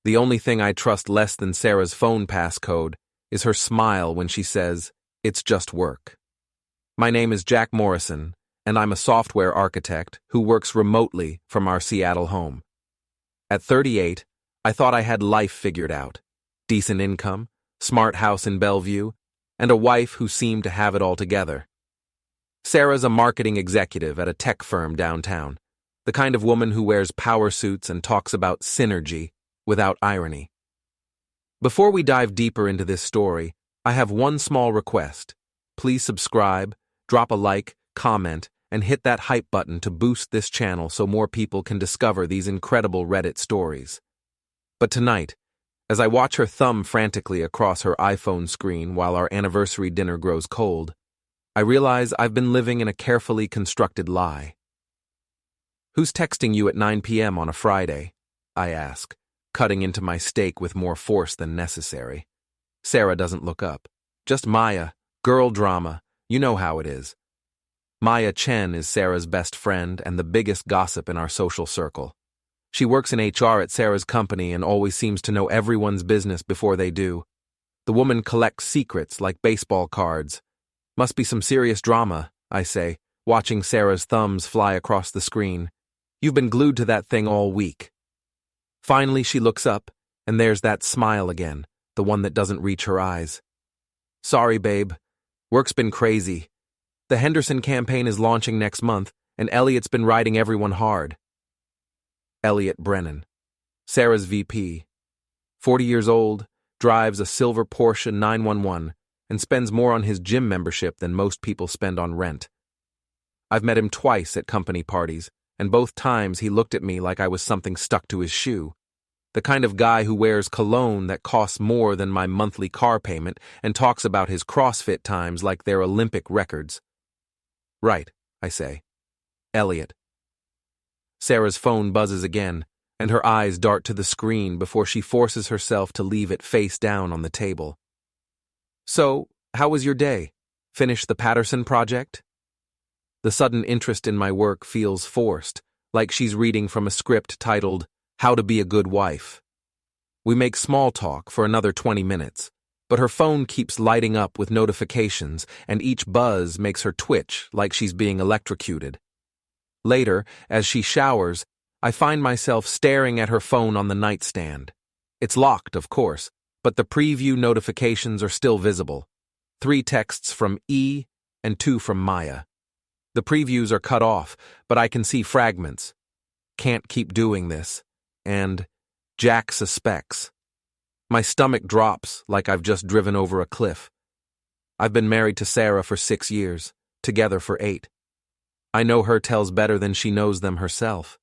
The only thing I trust less than Sarah's phone passcode is her smile when she says, "It's just work." My name is Jack Morrison, and I'm a software architect who works remotely from our Seattle home. At 38, I thought I had life figured out. Decent income, smart house in Bellevue, and a wife who seemed to have it all together. Sarah's a marketing executive at a tech firm downtown, the kind of woman who wears power suits and talks about synergy without irony. Before we dive deeper into this story, I have one small request. Please subscribe, drop a like, comment, and hit that hype button to boost this channel so more people can discover these incredible Reddit stories. But tonight, as I watch her thumb frantically across her iPhone screen while our anniversary dinner grows cold, I realize I've been living in a carefully constructed lie. "Who's texting you at 9 p.m. on a Friday?" I ask, cutting into my steak with more force than necessary. Sarah doesn't look up. Just Maya, girl drama, you know how it is. Maya Chen is Sarah's best friend and the biggest gossip in our social circle. She works in HR at Sarah's company and always seems to know everyone's business before they do. The woman collects secrets like baseball cards. Must be some serious drama, I say, watching Sarah's thumbs fly across the screen. You've been glued to that thing all week. Finally, she looks up, and there's that smile again, the one that doesn't reach her eyes. "Sorry, babe. Work's been crazy. The Henderson campaign is launching next month, and Eliot's been riding everyone hard." Eliot Brennan, Sarah's VP. 40 years old, drives a silver Porsche 911, and spends more on his gym membership than most people spend on rent. I've met him twice at company parties, and both times he looked at me like I was something stuck to his shoe. The kind of guy who wears cologne that costs more than my monthly car payment and talks about his CrossFit times like they're Olympic records. "Right," I say. "Eliot." Sarah's phone buzzes again, and her eyes dart to the screen before she forces herself to leave it face down on the table. "So, how was your day? Finish the Patterson project?" The sudden interest in my work feels forced, like she's reading from a script titled, "How to Be a Good Wife." We make small talk for another 20 minutes, but her phone keeps lighting up with notifications, and each buzz makes her twitch like she's being electrocuted. Later, as she showers, I find myself staring at her phone on the nightstand. It's locked, of course, but the preview notifications are still visible. 3 texts from E and 2 from Maya. The previews are cut off, but I can see fragments. "Can't keep doing this," and "Jack suspects." My stomach drops like I've just driven over a cliff. I've been married to Sarah for 6 years, together for 8. I know her tells better than she knows them herself.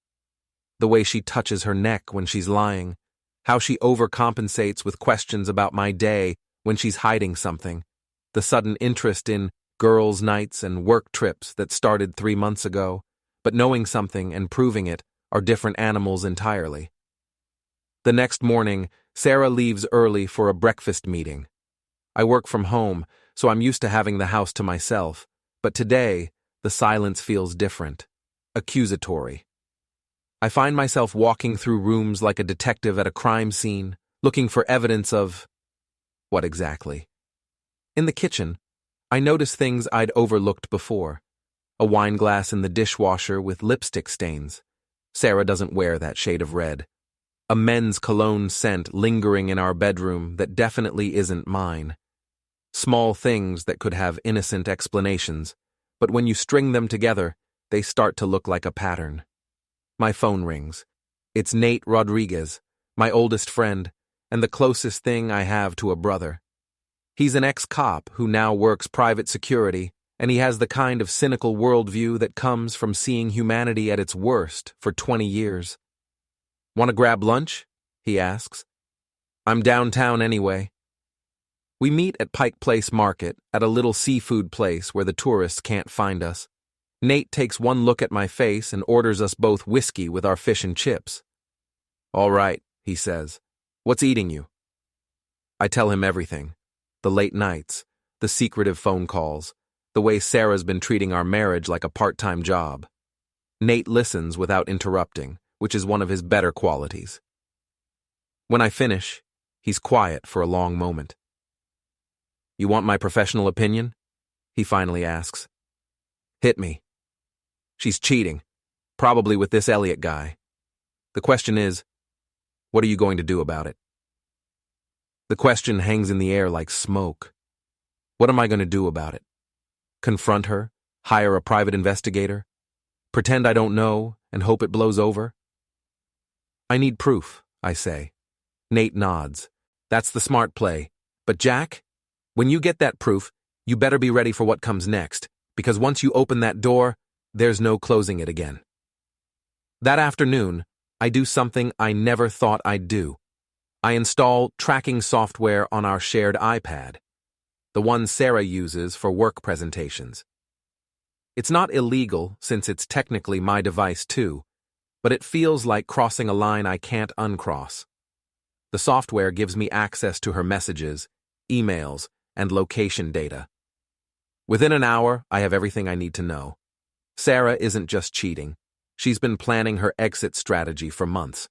The way she touches her neck when she's lying, how she overcompensates with questions about my day when she's hiding something, the sudden interest in girls' nights and work trips that started 3 months ago, but knowing something and proving it are different animals entirely. The next morning, Sarah leaves early for a breakfast meeting. I work from home, so I'm used to having the house to myself, but today, the silence feels different, accusatory. I find myself walking through rooms like a detective at a crime scene, looking for evidence of... what exactly? In the kitchen, I notice things I'd overlooked before. A wine glass in the dishwasher with lipstick stains. Sarah doesn't wear that shade of red. A men's cologne scent lingering in our bedroom that definitely isn't mine. Small things that could have innocent explanations, but when you string them together, they start to look like a pattern. My phone rings. It's Nate Rodriguez, my oldest friend, and the closest thing I have to a brother. He's an ex-cop who now works private security, and he has the kind of cynical worldview that comes from seeing humanity at its worst for 20 years. "Want to grab lunch?" he asks. "I'm downtown anyway." We meet at Pike Place Market at a little seafood place where the tourists can't find us. Nate takes one look at my face and orders us both whiskey with our fish and chips. "All right," he says. "What's eating you?" I tell him everything. The late nights, the secretive phone calls, the way Sarah's been treating our marriage like a part-time job. Nate listens without interrupting, which is one of his better qualities. When I finish, he's quiet for a long moment. You want my professional opinion? He finally asks. Hit me. She's cheating, probably with this Eliot guy. The question is, what are you going to do about it? The question hangs in the air like smoke. What am I going to do about it? Confront her? Hire a private investigator? Pretend I don't know and hope it blows over? I need proof, I say. Nate nods. That's the smart play. But Jack, when you get that proof, you better be ready for what comes next, because once you open that door, there's no closing it again. That afternoon, I do something I never thought I'd do. I install tracking software on our shared iPad, the one Sarah uses for work presentations. It's not illegal, since it's technically my device too, but it feels like crossing a line I can't uncross. The software gives me access to her messages, emails, and location data. Within an hour, I have everything I need to know. Sarah isn't just cheating. She's been planning her exit strategy for months.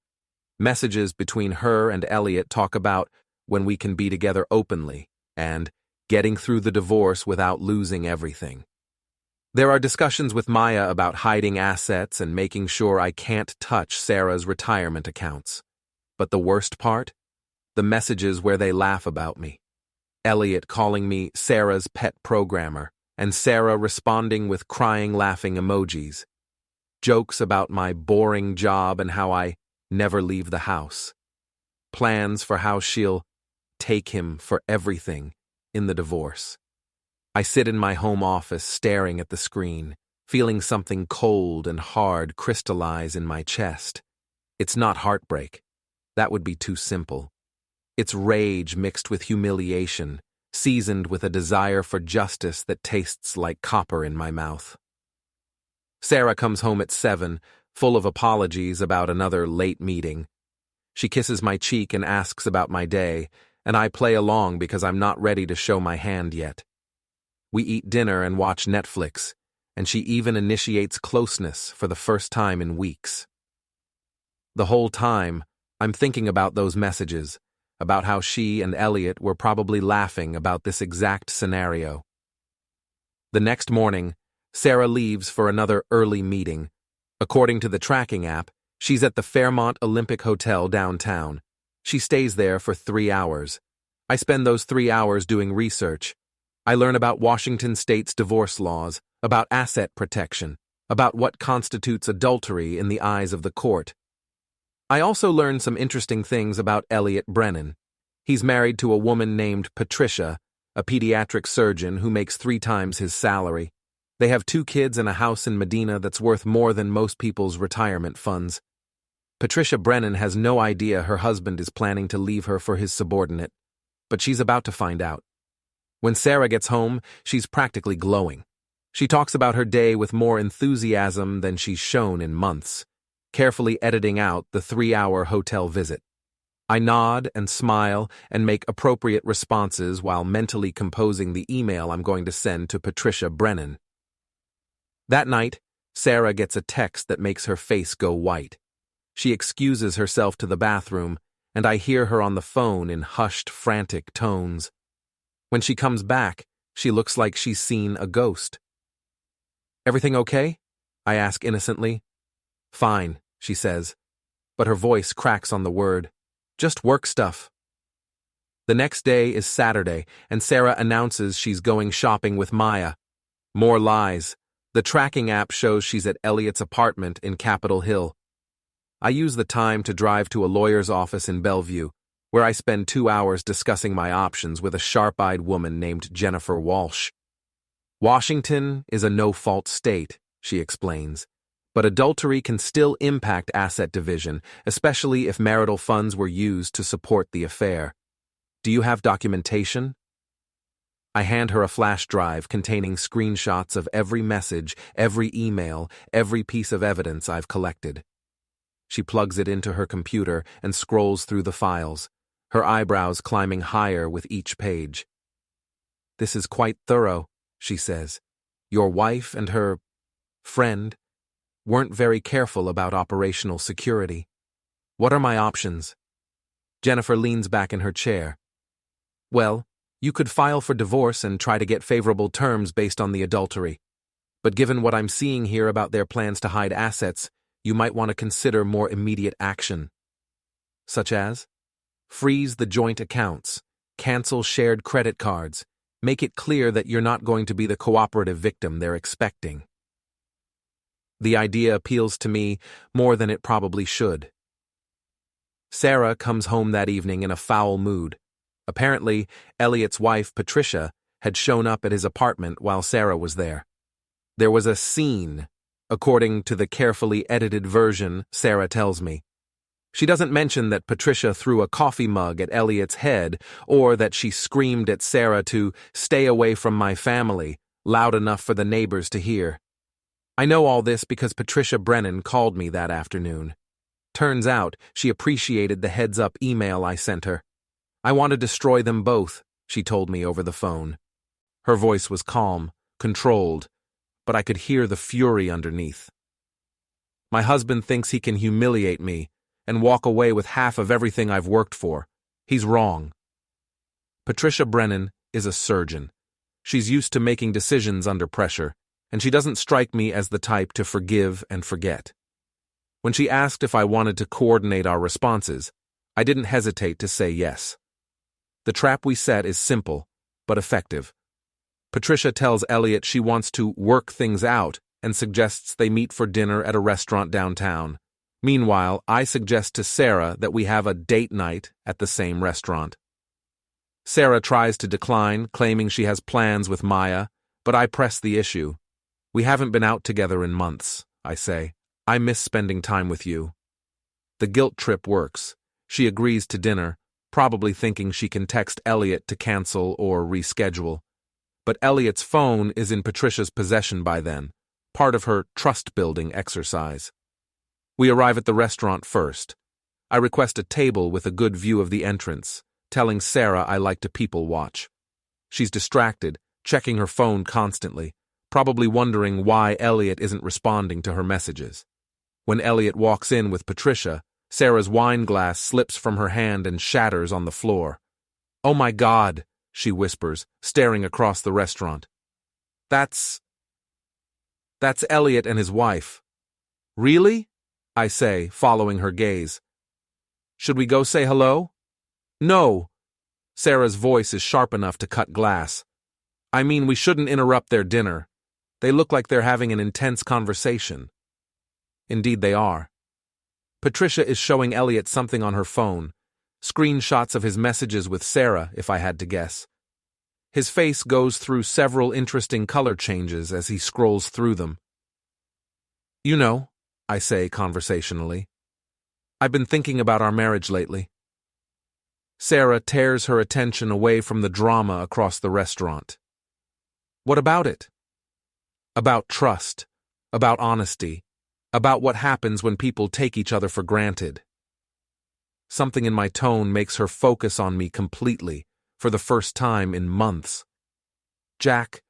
Messages between her and Eliot talk about when we can be together openly and getting through the divorce without losing everything. There are discussions with Maya about hiding assets and making sure I can't touch Sarah's retirement accounts. But the worst part? The messages where they laugh about me. Eliot calling me Sarah's pet programmer, and Sarah responding with crying, laughing emojis. Jokes about my boring job and how I never leave the house. Plans for how she'll take him for everything in the divorce. I sit in my home office staring at the screen, feeling something cold and hard crystallize in my chest. It's not heartbreak. That would be too simple. It's rage mixed with humiliation, seasoned with a desire for justice that tastes like copper in my mouth. Sarah comes home at 7, full of apologies about another late meeting. She kisses my cheek and asks about my day, and I play along because I'm not ready to show my hand yet. We eat dinner and watch Netflix, and she even initiates closeness for the first time in weeks. The whole time, I'm thinking about those messages, about how she and Eliot were probably laughing about this exact scenario. The next morning, Sarah leaves for another early meeting. According to the tracking app, she's at the Fairmont Olympic Hotel downtown. She stays there for 3 hours. I spend those 3 hours doing research. I learn about Washington state's divorce laws, about asset protection, about what constitutes adultery in the eyes of the court. I also learn some interesting things about Eliot Brennan. He's married to a woman named Patricia, a pediatric surgeon who makes 3 times his salary. They have 2 kids and a house in Medina that's worth more than most people's retirement funds. Patricia Brennan has no idea her husband is planning to leave her for his subordinate, but she's about to find out. When Sarah gets home, she's practically glowing. She talks about her day with more enthusiasm than she's shown in months, carefully editing out the 3-hour hotel visit. I nod and smile and make appropriate responses while mentally composing the email I'm going to send to Patricia Brennan. That night, Sarah gets a text that makes her face go white. She excuses herself to the bathroom, and I hear her on the phone in hushed, frantic tones. When she comes back, she looks like she's seen a ghost. "Everything okay?" I ask innocently. "Fine," she says, but her voice cracks on the word. "Just work stuff." The next day is Saturday, and Sarah announces she's going shopping with Maya. More lies. The tracking app shows she's at Eliot's apartment in Capitol Hill. I use the time to drive to a lawyer's office in Bellevue, where I spend 2 hours discussing my options with a sharp-eyed woman named Jennifer Walsh. Washington is a no-fault state, she explains, but adultery can still impact asset division, especially if marital funds were used to support the affair. Do you have documentation? I hand her a flash drive containing screenshots of every message, every email, every piece of evidence I've collected. She plugs it into her computer and scrolls through the files, her eyebrows climbing higher with each page. "This is quite thorough," she says. "Your wife and her friend weren't very careful about operational security. What are my options?" Jennifer leans back in her chair. Well, you could file for divorce and try to get favorable terms based on the adultery. But given what I'm seeing here about their plans to hide assets, you might want to consider more immediate action. Such as? Freeze the joint accounts, cancel shared credit cards, make it clear that you're not going to be the cooperative victim they're expecting. The idea appeals to me more than it probably should. Sarah comes home that evening in a foul mood. Apparently, Eliot's wife, Patricia, had shown up at his apartment while Sarah was there. There was a scene, according to the carefully edited version Sarah tells me. She doesn't mention that Patricia threw a coffee mug at Eliot's head or that she screamed at Sarah to stay away from my family, loud enough for the neighbors to hear. I know all this because Eliot Brennan called me that afternoon. Turns out she appreciated the heads-up email I sent her. I want to destroy them both, she told me over the phone. Her voice was calm, controlled, but I could hear the fury underneath. My husband thinks he can humiliate me and walk away with half of everything I've worked for. He's wrong. Eliot Brennan is a surgeon. She's used to making decisions under pressure, and she doesn't strike me as the type to forgive and forget. When she asked if I wanted to coordinate our responses, I didn't hesitate to say yes. The trap we set is simple, but effective. Patricia tells Eliot she wants to work things out and suggests they meet for dinner at a restaurant downtown. Meanwhile, I suggest to Sarah that we have a date night at the same restaurant. Sarah tries to decline, claiming she has plans with Maya, but I press the issue. We haven't been out together in months, I say. I miss spending time with you. The guilt trip works. She agrees to dinner, probably thinking she can text Eliot to cancel or reschedule. But Eliot's phone is in Patricia's possession by then, part of her trust-building exercise. We arrive at the restaurant first. I request a table with a good view of the entrance, telling Sarah I like to people watch. She's distracted, checking her phone constantly, probably wondering why Eliot isn't responding to her messages. When Eliot walks in with Patricia, Sarah's wine glass slips from her hand and shatters on the floor. "Oh my God," she whispers, staring across the restaurant. That's Eliot and his wife." "Really?" I say, following her gaze. "Should we go say hello?" "No." Sarah's voice is sharp enough to cut glass. "I mean, we shouldn't interrupt their dinner. They look like they're having an intense conversation." Indeed they are. Patricia is showing Eliot something on her phone, screenshots of his messages with Sarah, if I had to guess. His face goes through several interesting color changes as he scrolls through them. "You know," I say conversationally, "I've been thinking about our marriage lately." Sarah tears her attention away from the drama across the restaurant. "What about it?" "About trust, about honesty, about what happens when people take each other for granted." Something in my tone makes her focus on me completely, for the first time in months. "Jack,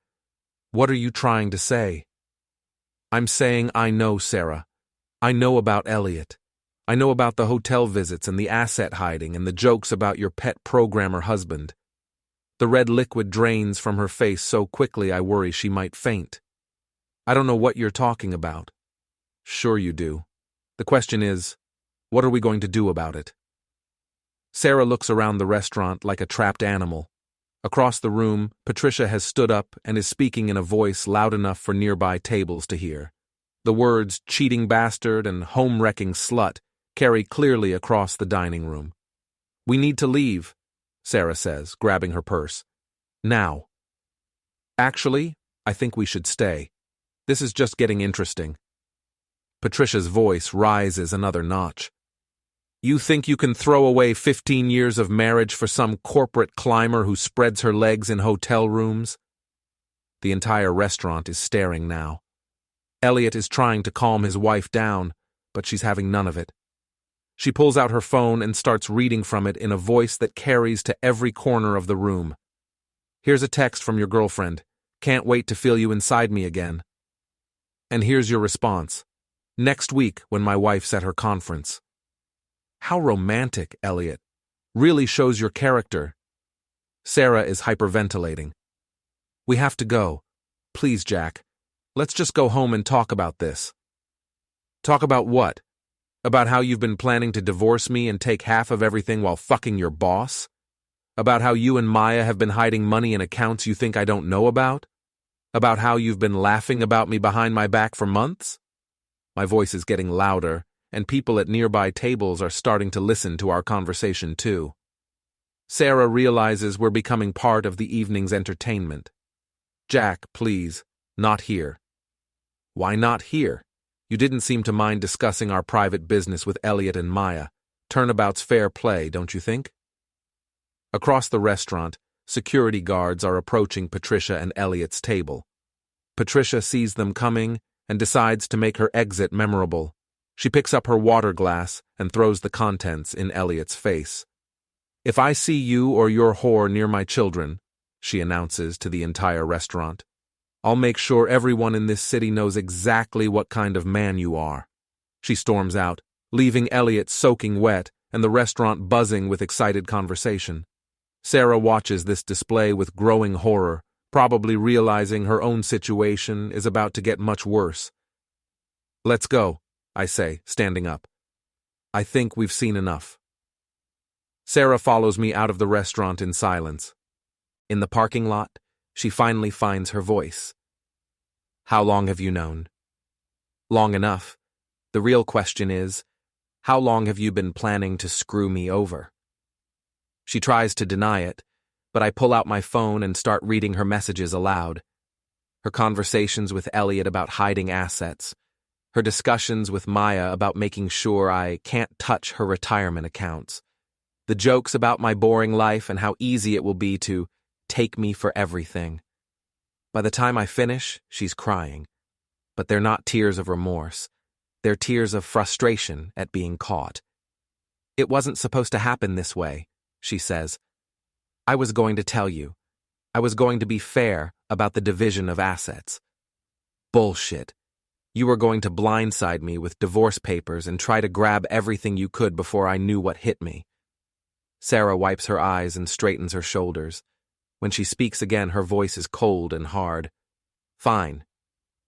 what are you trying to say?" "I'm saying I know, Sarah. I know about Eliot. I know about the hotel visits and the asset hiding and the jokes about your pet programmer husband." The red liquid drains from her face so quickly I worry she might faint. "I don't know what you're talking about." "Sure you do. The question is, what are we going to do about it?" Sarah looks around the restaurant like a trapped animal. Across the room, Patricia has stood up and is speaking in a voice loud enough for nearby tables to hear. The words cheating bastard and home-wrecking slut carry clearly across the dining room. "We need to leave," Sarah says, grabbing her purse. "Now." "Actually, I think we should stay. This is just getting interesting." Patricia's voice rises another notch. "You think you can throw away 15 years of marriage for some corporate climber who spreads her legs in hotel rooms?" The entire restaurant is staring now. Eliot is trying to calm his wife down, but she's having none of it. She pulls out her phone and starts reading from it in a voice that carries to every corner of the room. "Here's a text from your girlfriend. Can't wait to feel you inside me again." And here's your response. "Next week when my wife's at her conference." How romantic, Eliot. Really shows your character. Sarah is hyperventilating. We have to go. Please, Jack. Let's just go home and talk about this. Talk about what? About how you've been planning to divorce me and take half of everything while fucking your boss? About how you and Maya have been hiding money in accounts you think I don't know about? About how you've been laughing about me behind my back for months? My voice is getting louder, and people at nearby tables are starting to listen to our conversation too. Sarah realizes we're becoming part of the evening's entertainment. Jack, please, not here. Why not here? You didn't seem to mind discussing our private business with Eliot and Maya. Turnabout's fair play, don't you think? Across the restaurant, security guards are approaching Patricia and Eliot's table. Patricia sees them coming and decides to make her exit memorable. She picks up her water glass and throws the contents in Eliot's face. If I see you or your whore near my children, she announces to the entire restaurant, I'll make sure everyone in this city knows exactly what kind of man you are. She storms out, leaving Eliot soaking wet and the restaurant buzzing with excited conversation. Sarah watches this display with growing horror, probably realizing her own situation is about to get much worse. Let's go, I say, standing up. I think we've seen enough. Sarah follows me out of the restaurant in silence. In the parking lot, she finally finds her voice. How long have you known? Long enough. The real question is, how long have you been planning to screw me over? She tries to deny it, but I pull out my phone and start reading her messages aloud. Her conversations with Eliot about hiding assets. Her discussions with Maya about making sure I can't touch her retirement accounts. The jokes about my boring life and how easy it will be to take me for everything. By the time I finish, she's crying. But they're not tears of remorse. They're tears of frustration at being caught. It wasn't supposed to happen this way, she says. I was going to tell you. I was going to be fair about the division of assets. Bullshit. You were going to blindside me with divorce papers and try to grab everything you could before I knew what hit me. Sarah wipes her eyes and straightens her shoulders. When she speaks again, her voice is cold and hard. Fine.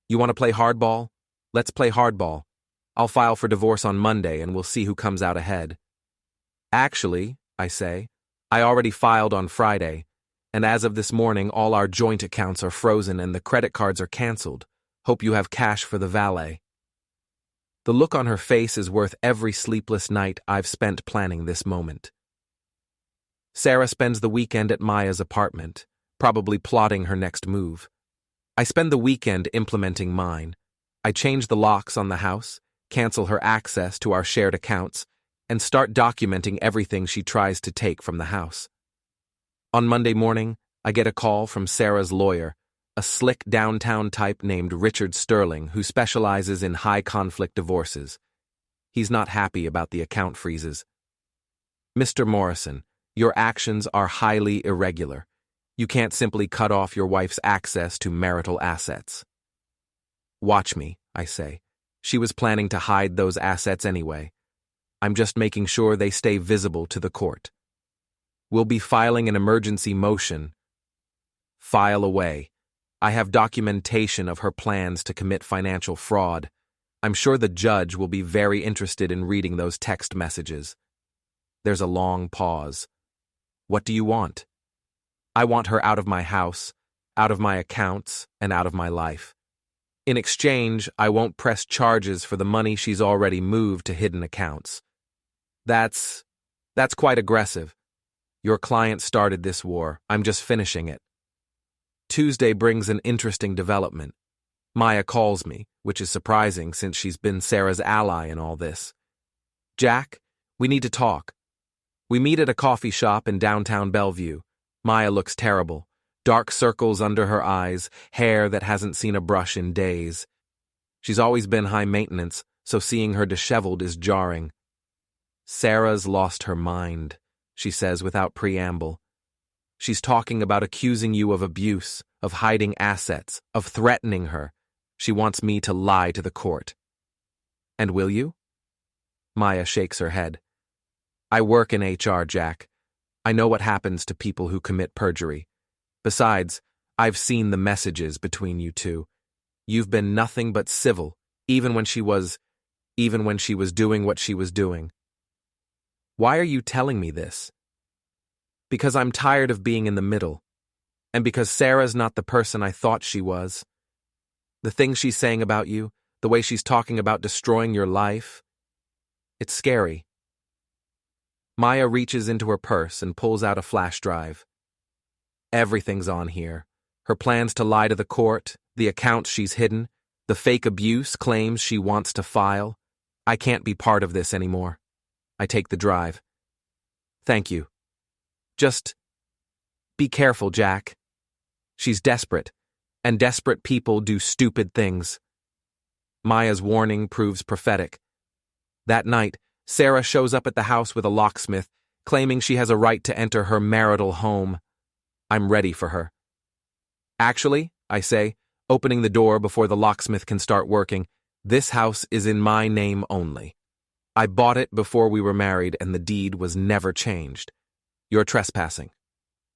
You want to play hardball? Let's play hardball. I'll file for divorce on Monday and we'll see who comes out ahead. Actually, I say, I already filed on Friday, and as of this morning all our joint accounts are frozen and the credit cards are canceled. Hope you have cash for the valet. The look on her face is worth every sleepless night I've spent planning this moment. Sarah spends the weekend at Maya's apartment, probably plotting her next move. I spend the weekend implementing mine. I change the locks on the house, cancel her access to our shared accounts, and start documenting everything she tries to take from the house. On Monday morning, I get a call from Sarah's lawyer, a slick downtown type named Richard Sterling who specializes in high-conflict divorces. He's not happy about the account freezes. Mr. Morrison, your actions are highly irregular. You can't simply cut off your wife's access to marital assets. Watch me, I say. She was planning to hide those assets anyway. I'm just making sure they stay visible to the court. We'll be filing an emergency motion. File away. I have documentation of her plans to commit financial fraud. I'm sure the judge will be very interested in reading those text messages. There's a long pause. What do you want? I want her out of my house, out of my accounts, and out of my life. In exchange, I won't press charges for the money she's already moved to hidden accounts. That's quite aggressive. Your client started this war. I'm just finishing it. Tuesday brings an interesting development. Maya calls me, which is surprising since she's been Sarah's ally in all this. Jack, we need to talk. We meet at a coffee shop in downtown Bellevue. Maya looks terrible. Dark circles under her eyes, hair that hasn't seen a brush in days. She's always been high maintenance, so seeing her disheveled is jarring. Sarah's lost her mind, she says without preamble. She's talking about accusing you of abuse, of hiding assets, of threatening her. She wants me to lie to the court. And will you? Maya shakes her head. I work in HR, Jack. I know what happens to people who commit perjury. Besides, I've seen the messages between you two. You've been nothing but civil, even when she was doing what she was doing. Why are you telling me this? Because I'm tired of being in the middle, and because Sarah's not the person I thought she was. The things she's saying about you, the way she's talking about destroying your life, it's scary. Maya reaches into her purse and pulls out a flash drive. Everything's on here. Her plans to lie to the court, the accounts she's hidden, the fake abuse claims she wants to file. I can't be part of this anymore. I take the drive. Thank you. Just be careful, Jack. She's desperate, and desperate people do stupid things. Maya's warning proves prophetic. That night, Sarah shows up at the house with a locksmith, claiming she has a right to enter her marital home. I'm ready for her. Actually, I say, opening the door before the locksmith can start working, this house is in my name only. I bought it before we were married and the deed was never changed. You're trespassing.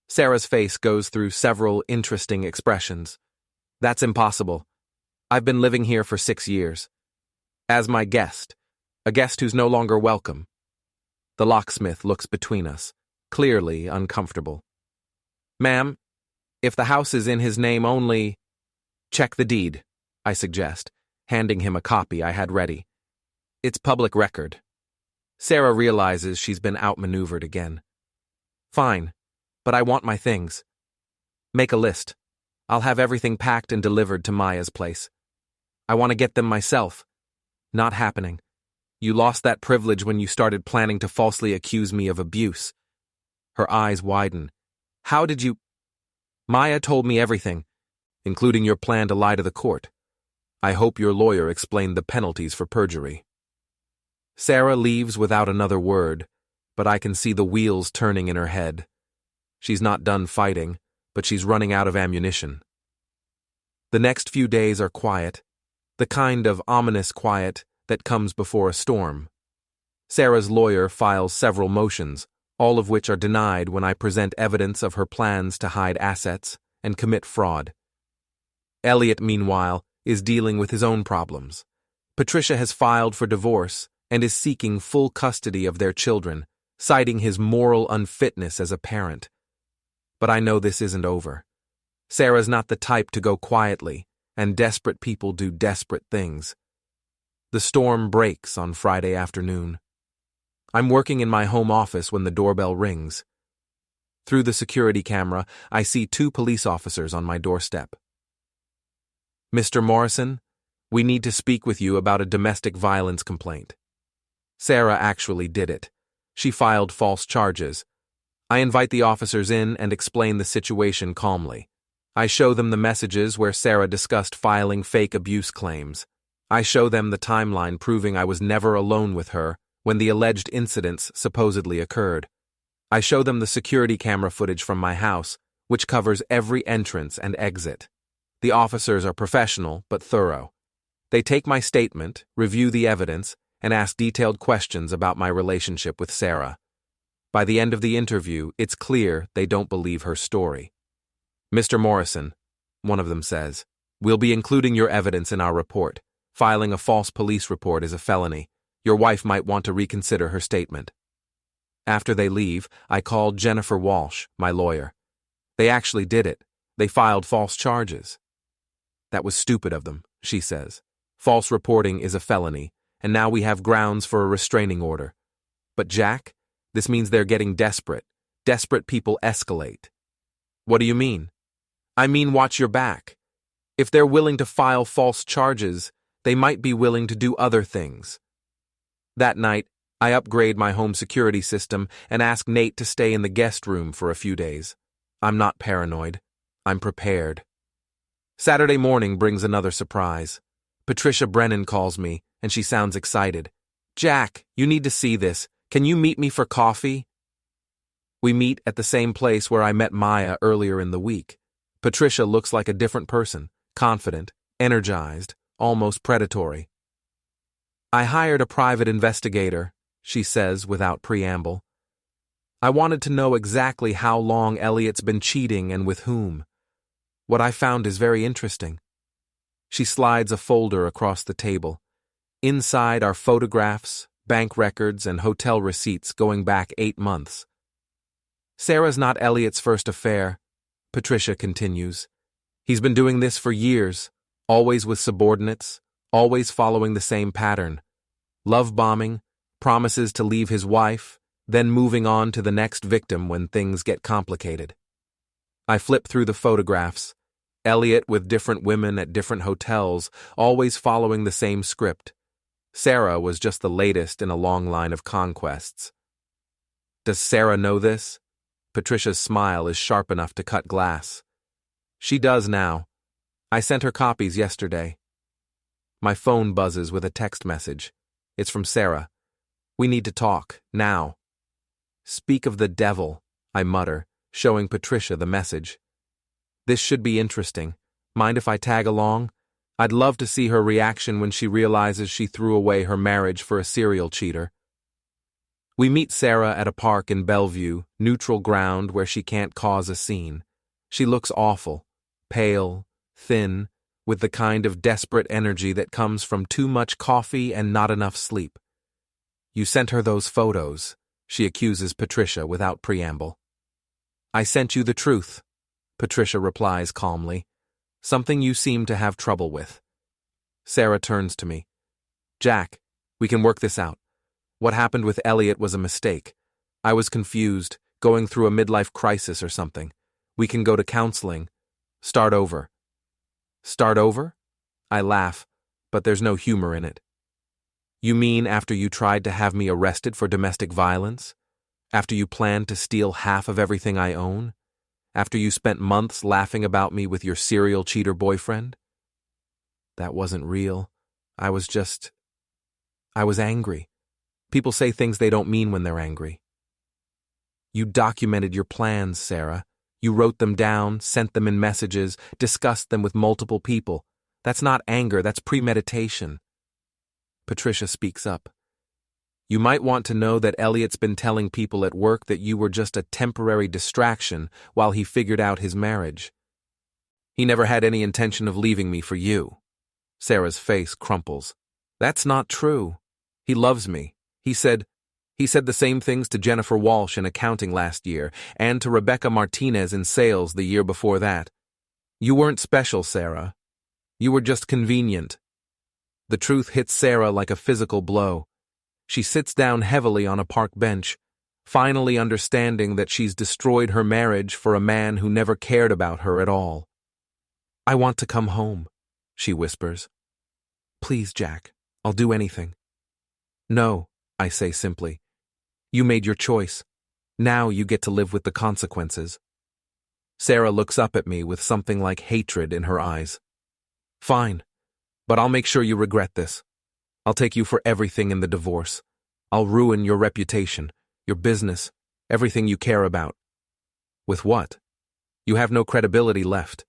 Sarah's face goes through several interesting expressions. That's impossible. I've been living here for 6 years. As my guest, a guest who's no longer welcome. The locksmith looks between us, clearly uncomfortable. Ma'am, if the house is in his name only, check the deed, I suggest, handing him a copy I had ready. It's public record. Sarah realizes she's been outmaneuvered again. Fine, but I want my things. Make a list. I'll have everything packed and delivered to Maya's place. I want to get them myself. Not happening. You lost that privilege when you started planning to falsely accuse me of abuse. Her eyes widen. How did you... Maya told me everything, including your plan to lie to the court. I hope your lawyer explained the penalties for perjury. Sarah leaves without another word, but I can see the wheels turning in her head. She's not done fighting, but she's running out of ammunition. The next few days are quiet, the kind of ominous quiet that comes before a storm. Sarah's lawyer files several motions, all of which are denied when I present evidence of her plans to hide assets and commit fraud. Eliot, meanwhile, is dealing with his own problems. Patricia has filed for divorce and is seeking full custody of their children, citing his moral unfitness as a parent. But I know this isn't over. Sarah's not the type to go quietly, and desperate people do desperate things. The storm breaks on Friday afternoon. I'm working in my home office when the doorbell rings. Through the security camera, I see 2 police officers on my doorstep. Mr. Morrison, we need to speak with you about a domestic violence complaint. Sarah actually did it. She filed false charges. I invite the officers in and explain the situation calmly. I show them the messages where Sarah discussed filing fake abuse claims. I show them the timeline proving I was never alone with her when the alleged incidents supposedly occurred. I show them the security camera footage from my house, which covers every entrance and exit. The officers are professional but thorough. They take my statement, review the evidence, and ask detailed questions about my relationship with Sarah. By the end of the interview, it's clear they don't believe her story. Mr. Morrison, one of them says, we'll be including your evidence in our report. Filing a false police report is a felony. Your wife might want to reconsider her statement. After they leave, I called Jennifer Walsh, my lawyer. They actually did it. They filed false charges. That was stupid of them, she says. False reporting is a felony, and now we have grounds for a restraining order. But Jack, this means they're getting desperate. Desperate people escalate. What do you mean? I mean, watch your back. If they're willing to file false charges, they might be willing to do other things. That night, I upgrade my home security system and ask Nate to stay in the guest room for a few days. I'm not paranoid. I'm prepared. Saturday morning brings another surprise. Patricia Brennan calls me, and she sounds excited. Jack, you need to see this. Can you meet me for coffee? We meet at the same place where I met Maya earlier in the week. Patricia looks like a different person, confident, energized, almost predatory. I hired a private investigator, she says without preamble. I wanted to know exactly how long Eliot's been cheating and with whom. What I found is very interesting. She slides a folder across the table. Inside are photographs, bank records, and hotel receipts going back 8 months. Sarah's not Eliot's first affair, Patricia continues. He's been doing this for years, always with subordinates, always following the same pattern. Love bombing, promises to leave his wife, then moving on to the next victim when things get complicated. I flip through the photographs. Eliot with different women at different hotels, always following the same script. Sarah was just the latest in a long line of conquests. Does Sarah know this? Patricia's smile is sharp enough to cut glass. She does now. I sent her copies yesterday. My phone buzzes with a text message. It's from Sarah. We need to talk, now. Speak of the devil, I mutter, showing Patricia the message. This should be interesting. Mind if I tag along? I'd love to see her reaction when she realizes she threw away her marriage for a serial cheater. We meet Sarah at a park in Bellevue, neutral ground where she can't cause a scene. She looks awful, pale, thin, with the kind of desperate energy that comes from too much coffee and not enough sleep. You sent her those photos, she accuses Patricia without preamble. I sent you the truth, Patricia replies calmly. Something you seem to have trouble with. Sarah turns to me. Jack, we can work this out. What happened with Eliot was a mistake. I was confused, going through a midlife crisis or something. We can go to counseling. Start over. Start over? I laugh, but there's no humor in it. You mean after you tried to have me arrested for domestic violence? After you planned to steal half of everything I own? After you spent months laughing about me with your serial cheater boyfriend? That wasn't real. I was angry. People say things they don't mean when they're angry. You documented your plans, Sarah. You wrote them down, sent them in messages, discussed them with multiple people. That's not anger, that's premeditation. Patricia speaks up. You might want to know that Eliot's been telling people at work that you were just a temporary distraction while he figured out his marriage. He never had any intention of leaving me for you. Sarah's face crumples. That's not true. He loves me. He said the same things to Jennifer Walsh in accounting last year and to Rebecca Martinez in sales the year before that. You weren't special, Sarah. You were just convenient. The truth hits Sarah like a physical blow. She sits down heavily on a park bench, finally understanding that she's destroyed her marriage for a man who never cared about her at all. I want to come home, she whispers. Please, Jack, I'll do anything. No, I say simply. You made your choice. Now you get to live with the consequences. Sarah looks up at me with something like hatred in her eyes. Fine, but I'll make sure you regret this. I'll take you for everything in the divorce. I'll ruin your reputation, your business, everything you care about. With what? You have no credibility left.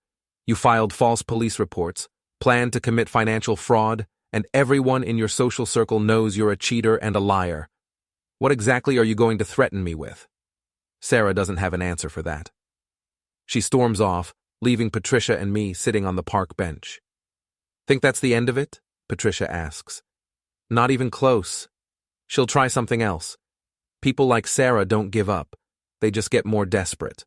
You filed false police reports, planned to commit financial fraud, and everyone in your social circle knows you're a cheater and a liar. What exactly are you going to threaten me with? Sarah doesn't have an answer for that. She storms off, leaving Patricia and me sitting on the park bench. Think that's the end of it? Patricia asks. Not even close. She'll try something else. People like Sarah don't give up. They just get more desperate.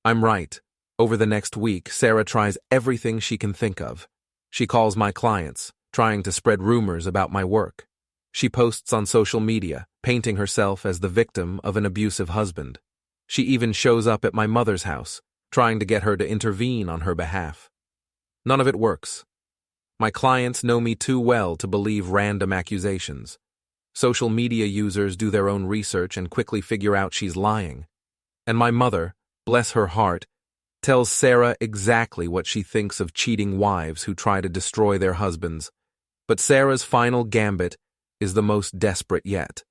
I'm right. Over the next week, Sarah tries everything she can think of. She calls my clients, trying to spread rumors about my work. She posts on social media, painting herself as the victim of an abusive husband. She even shows up at my mother's house, trying to get her to intervene on her behalf. None of it works. My clients know me too well to believe random accusations. Social media users do their own research and quickly figure out she's lying. And my mother, bless her heart, tells Sarah exactly what she thinks of cheating wives who try to destroy their husbands. But Sarah's final gambit is the most desperate yet.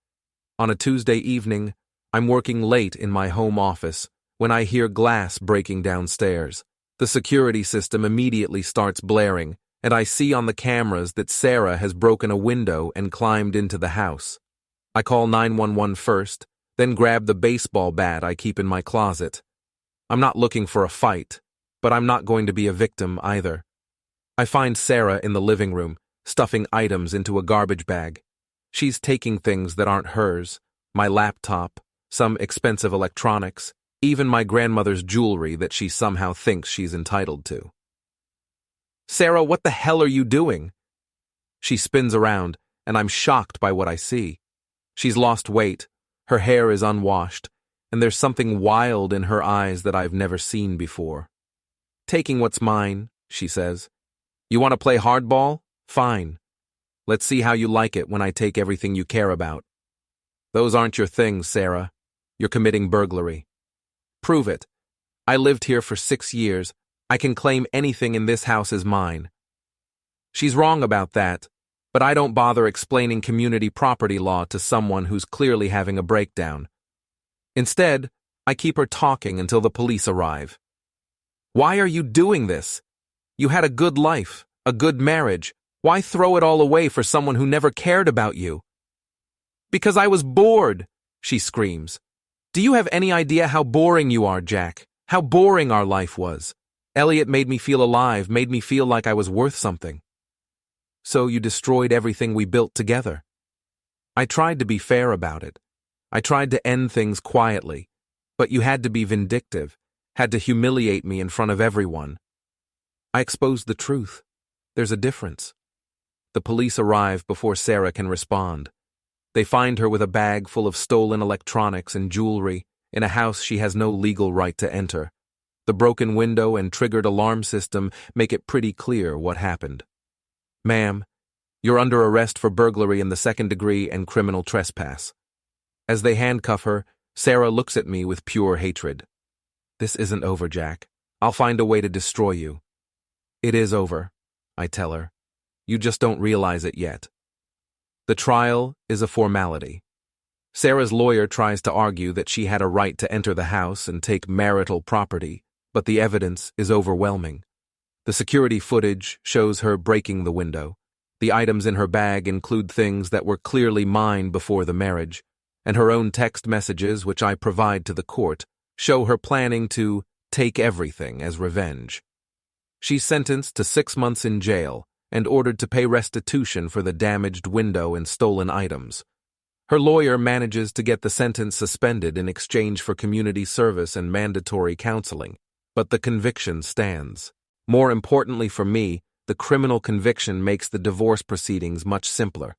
On a Tuesday evening, I'm working late in my home office when I hear glass breaking downstairs. The security system immediately starts blaring, and I see on the cameras that Sarah has broken a window and climbed into the house. I call 911 first, then grab the baseball bat I keep in my closet. I'm not looking for a fight, but I'm not going to be a victim either. I find Sarah in the living room, stuffing items into a garbage bag. She's taking things that aren't hers, my laptop, some expensive electronics, even my grandmother's jewelry that she somehow thinks she's entitled to. "Sarah, what the hell are you doing?" She spins around, and I'm shocked by what I see. She's lost weight, her hair is unwashed, and there's something wild in her eyes that I've never seen before. "Taking what's mine," she says. "You want to play hardball? Fine. Let's see how you like it when I take everything you care about." "Those aren't your things, Sarah. You're committing burglary." "Prove it. I lived here for 6 years. I can claim anything in this house as mine." She's wrong about that, but I don't bother explaining community property law to someone who's clearly having a breakdown. Instead, I keep her talking until the police arrive. "Why are you doing this? You had a good life, a good marriage. Why throw it all away for someone who never cared about you?" "Because I was bored," she screams. "Do you have any idea how boring you are, Jack? How boring our life was? Eliot made me feel alive, made me feel like I was worth something." "So you destroyed everything we built together." I tried to be fair about it. I tried to end things quietly, but you had to be vindictive, had to humiliate me in front of everyone. I exposed the truth. There's a difference. The police arrive before Sarah can respond. They find her with a bag full of stolen electronics and jewelry in a house she has no legal right to enter. The broken window and triggered alarm system make it pretty clear what happened. "Ma'am, you're under arrest for burglary in the 2nd degree and criminal trespass." As they handcuff her, Sarah looks at me with pure hatred. "This isn't over, Jack. I'll find a way to destroy you." "It is over," I tell her. "You just don't realize it yet." The trial is a formality. Sarah's lawyer tries to argue that she had a right to enter the house and take marital property, but the evidence is overwhelming. The security footage shows her breaking the window. The items in her bag include things that were clearly mine before the marriage, and her own text messages, which I provide to the court, show her planning to take everything as revenge. She's sentenced to 6 months in jail and ordered to pay restitution for the damaged window and stolen items. Her lawyer manages to get the sentence suspended in exchange for community service and mandatory counseling, but the conviction stands. More importantly for me, the criminal conviction makes the divorce proceedings much simpler.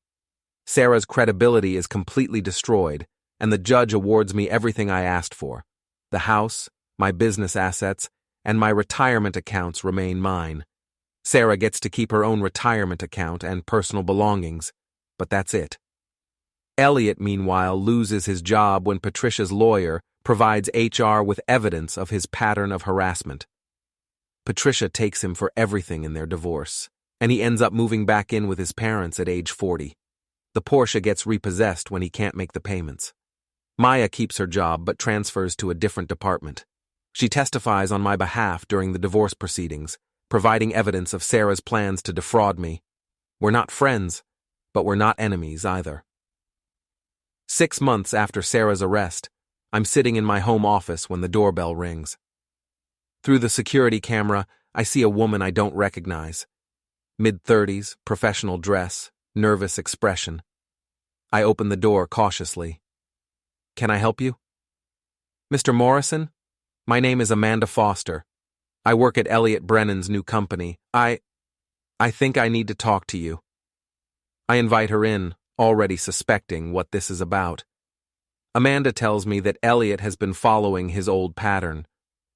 Sarah's credibility is completely destroyed, and the judge awards me everything I asked for. The house, my business assets, and my retirement accounts remain mine. Sarah gets to keep her own retirement account and personal belongings, but that's it. Eliot, meanwhile, loses his job when Patricia's lawyer provides HR with evidence of his pattern of harassment. Patricia takes him for everything in their divorce, and he ends up moving back in with his parents at age 40. The Porsche gets repossessed when he can't make the payments. Maya keeps her job but transfers to a different department. She testifies on my behalf during the divorce proceedings, providing evidence of Sarah's plans to defraud me. We're not friends, but we're not enemies either. 6 months after Sarah's arrest, I'm sitting in my home office when the doorbell rings. Through the security camera, I see a woman I don't recognize. Mid-30s, professional dress, nervous expression. I open the door cautiously. "Can I help you?" "Mr. Morrison? My name is Amanda Foster. I work at Eliot Brennan's new company. I think I need to talk to you." I invite her in, already suspecting what this is about. Amanda tells me that Eliot has been following his old pattern,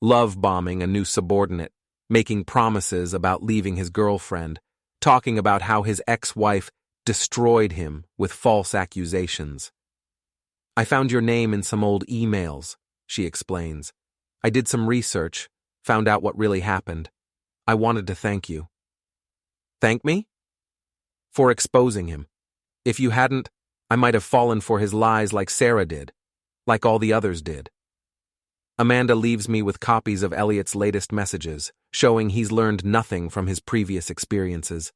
love-bombing a new subordinate, making promises about leaving his girlfriend, talking about how his ex-wife destroyed him with false accusations. "I found your name in some old emails," she explains. "I did some research, found out what really happened. I wanted to thank you." "Thank me?" "For exposing him. If you hadn't, I might have fallen for his lies like Sarah did, like all the others did." Amanda leaves me with copies of Eliot's latest messages, showing he's learned nothing from his previous experiences.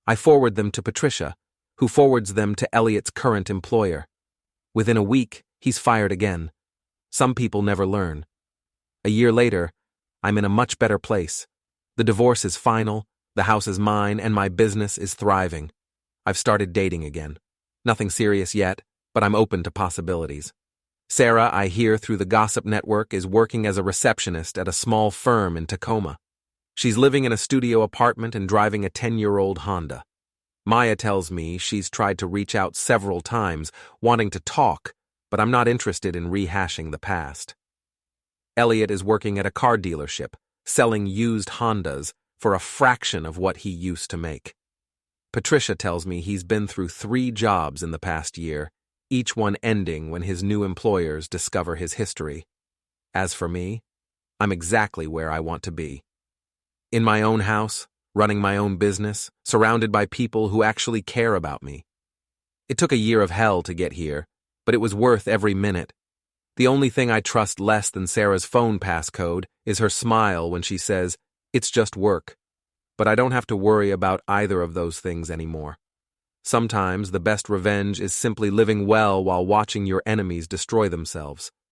I forward them to Patricia, who forwards them to Eliot's current employer. Within a week, He's fired again. Some people never learn. A year later, I'm in a much better place. The divorce is final, the house is mine, and my business is thriving. I've started dating again. Nothing serious yet, but I'm open to possibilities. Sarah, I hear through the gossip network, is working as a receptionist at a small firm in Tacoma. She's living in a studio apartment and driving a 10-year-old Honda. Maya tells me she's tried to reach out several times, wanting to talk, but I'm not interested in rehashing the past. Eliot is working at a car dealership, selling used Hondas for a fraction of what he used to make. Patricia tells me he's been through 3 jobs in the past year, each one ending when his new employers discover his history. As for me, I'm exactly where I want to be. In my own house, running my own business, surrounded by people who actually care about me. It took a year of hell to get here, but it was worth every minute. The only thing I trust less than Sarah's phone passcode is her smile when she says, "It's just work." But I don't have to worry about either of those things anymore. Sometimes the best revenge is simply living well while watching your enemies destroy themselves.